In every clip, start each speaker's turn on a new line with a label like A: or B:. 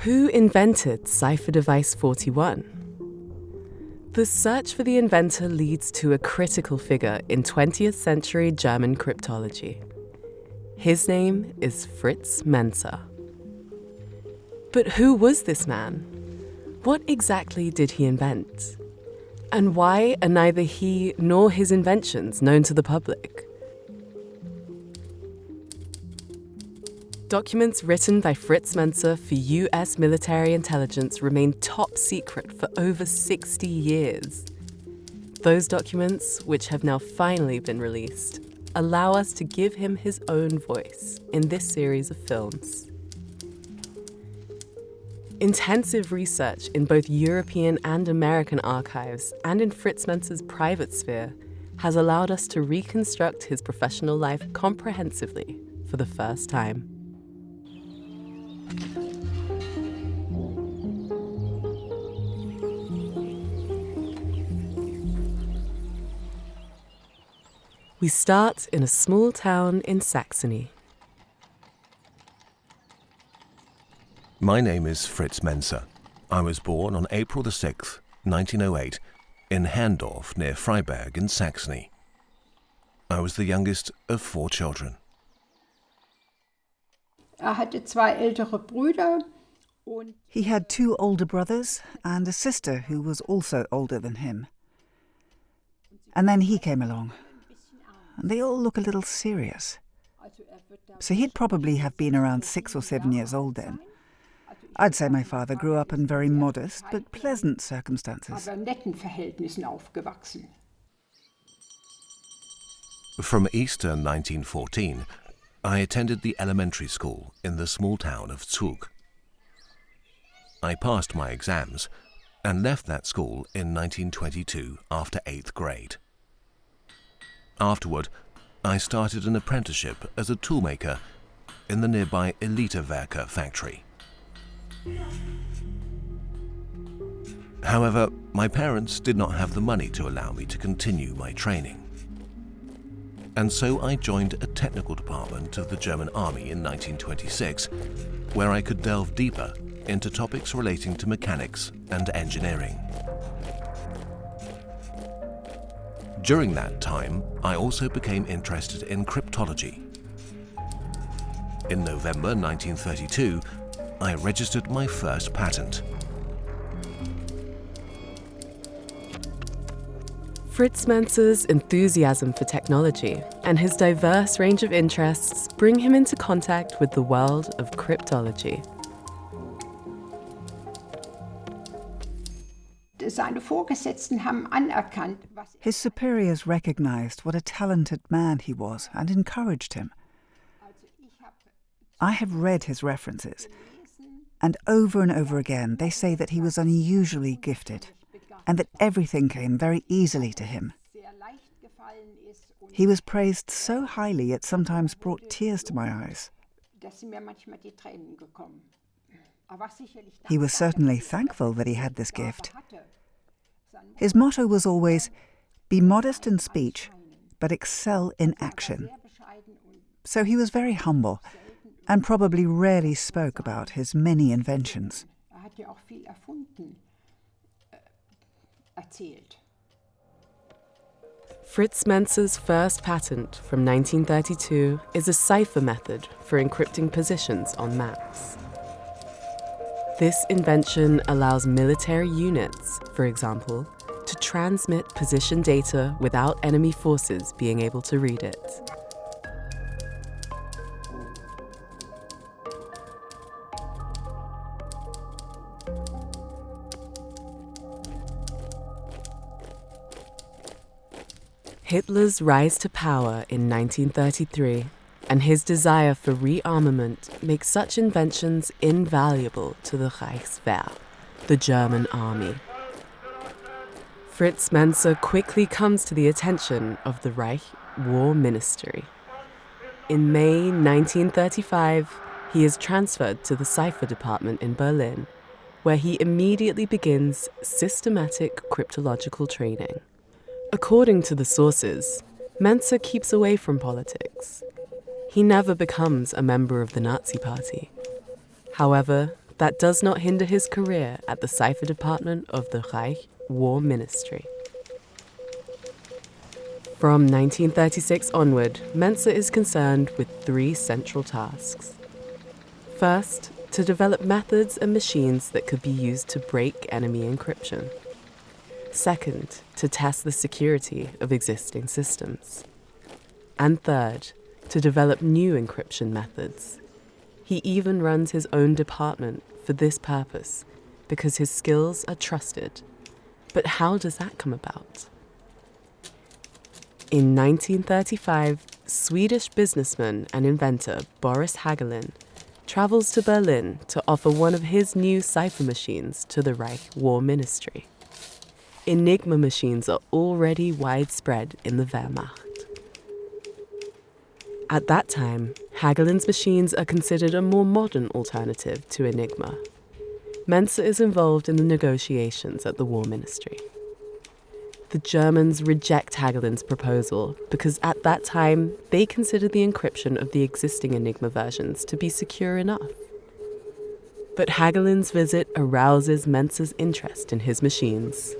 A: Who invented Cipher Device 41? The search for the inventor leads to a critical figure in 20th century German cryptology. His name is Fritz Menzer. But who was this man? What exactly did he invent? And why are neither he nor his inventions known to the public? Documents written by Fritz Menzer for US military intelligence remained top secret for over 60 years. Those documents, which have now finally been released, allow us to give him his own voice in this series of films. Intensive research in both European and American archives and in Fritz Menzer's private sphere has allowed us to reconstruct his professional life comprehensively for the first time. We start in a small town in Saxony.
B: My name is Fritz Menzer. I was born on April the 6th, 1908, in Herrndorf near Freiberg in Saxony. I was the youngest of 4 children.
C: Hatte 2 ältere Brüder.
D: He had 2 older brothers and a sister who was also older than him. And then he came along. And they all look a little serious. So he'd probably have been around 6 or 7 years old then. I'd say my father grew up in very modest but pleasant circumstances.
B: From Easter 1914, I attended the elementary school in the small town of Zug. I passed my exams and left that school in 1922 after 8th grade. Afterward, I started an apprenticeship as a toolmaker in the nearby Elitewerke factory. However, my parents did not have the money to allow me to continue my training. And so I joined a technical department of the German Army in 1926, where I could delve deeper into topics relating to mechanics and engineering. During that time, I also became interested in cryptology. In November 1932, I registered my first patent.
A: Fritz Menzer's enthusiasm for technology and his diverse range of interests bring him into contact with the world of cryptology.
D: His superiors recognized what a talented man he was and encouraged him. I have read his references, and over again they say that he was unusually gifted and that everything came very easily to him. He was praised so highly it sometimes brought tears to my eyes. He was certainly thankful that he had this gift. His motto was always, "Be modest in speech, but excel in action." So he was very humble and probably rarely spoke about his many inventions.
A: Fritz Menzer's first patent from 1932 is a cipher method for encrypting positions on maps. This invention allows military units, for example, to transmit position data without enemy forces being able to read it. Hitler's rise to power in 1933 and his desire for rearmament make such inventions invaluable to the Reichswehr, the German army. Fritz Menzer quickly comes to the attention of the Reich War Ministry. In May 1935, he is transferred to the Cipher Department in Berlin, where he immediately begins systematic cryptological training. According to the sources, Menzer keeps away from politics. He never becomes a member of the Nazi Party. However, that does not hinder his career at the Cipher Department of the Reich War Ministry. From 1936 onward, Menzer is concerned with three central tasks. First, to develop methods and machines that could be used to break enemy encryption. Second, to test the security of existing systems. And third, to develop new encryption methods. He even runs his own department for this purpose, because his skills are trusted. But how does that come about? In 1935, Swedish businessman and inventor Boris Hagelin travels to Berlin to offer one of his new cipher machines to the Reich War Ministry. Enigma machines are already widespread in the Wehrmacht. At that time, Hagelin's machines are considered a more modern alternative to Enigma. Menzer is involved in the negotiations at the War Ministry. The Germans reject Hagelin's proposal because at that time they considered the encryption of the existing Enigma versions to be secure enough. But Hagelin's visit arouses Menzer's interest in his machines.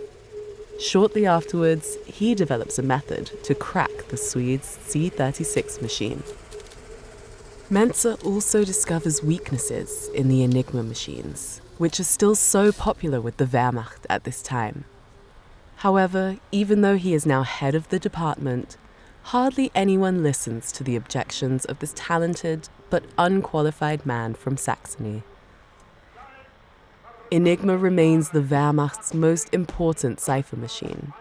A: Shortly afterwards, he develops a method to crack the Swedes' C-36 machine. Menzer also discovers weaknesses in the Enigma machines, which are still so popular with the Wehrmacht at this time. However, even though he is now head of the department, hardly anyone listens to the objections of this talented but unqualified man from Saxony. Enigma remains the Wehrmacht's most important cipher machine.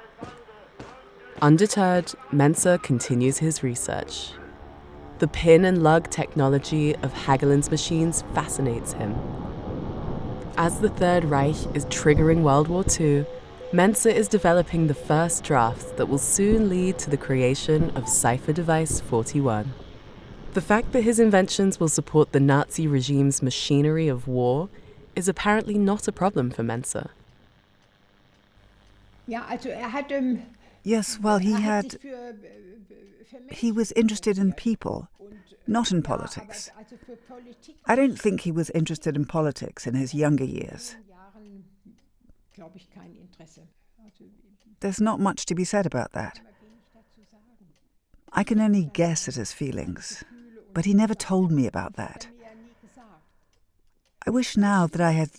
A: Undeterred, Menzer continues his research. The pin and lug technology of Hagelin's machines fascinates him. As the Third Reich is triggering World War II, Menzer is developing the first drafts that will soon lead to the creation of Cipher Device 41. The fact that his inventions will support the Nazi regime's machinery of war is apparently not a problem for Menzer.
D: Yes, well, he was interested in people, not in politics. I don't think he was interested in politics in his younger years. There's not much to be said about that. I can only guess at his feelings, but he never told me about that. I wish now that I had...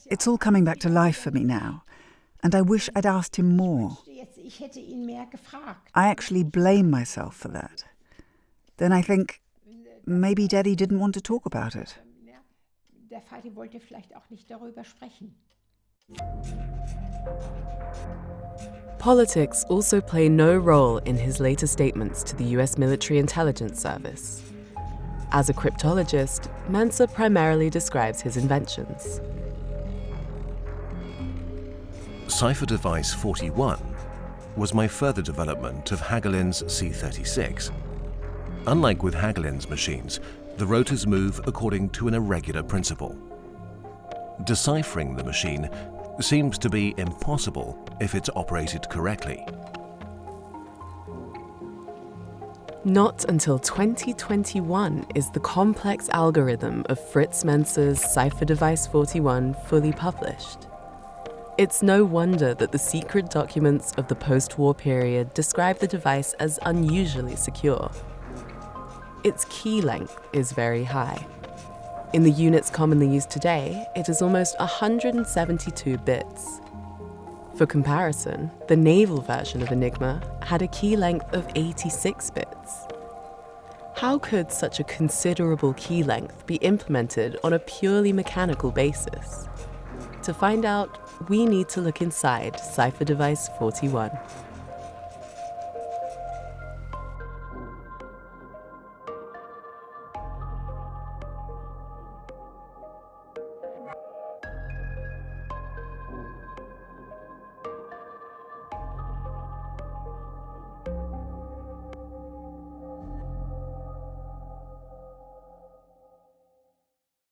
D: It's all coming back to life for me now, and I wish I'd asked him more. I actually blame myself for that. Then I think maybe Daddy didn't want to talk about it.
A: Politics also play no role in his later statements to the US Military Intelligence Service. As a cryptologist, Menzer primarily describes his inventions.
B: Cipher Device 41 was my further development of Hagelin's C-36. Unlike with Hagelin's machines, the rotors move according to an irregular principle. Deciphering the machine seems to be impossible if it's operated correctly.
A: Not until 2021 is the complex algorithm of Fritz Menzer's Cipher Device 41 fully published. It's no wonder that the secret documents of the post-war period describe the device as unusually secure. Its key length is very high. In the units commonly used today, it is almost 172 bits. For comparison, the naval version of Enigma had a key length of 86 bits. How could such a considerable key length be implemented on a purely mechanical basis? To find out, we need to look inside Cipher Device 41.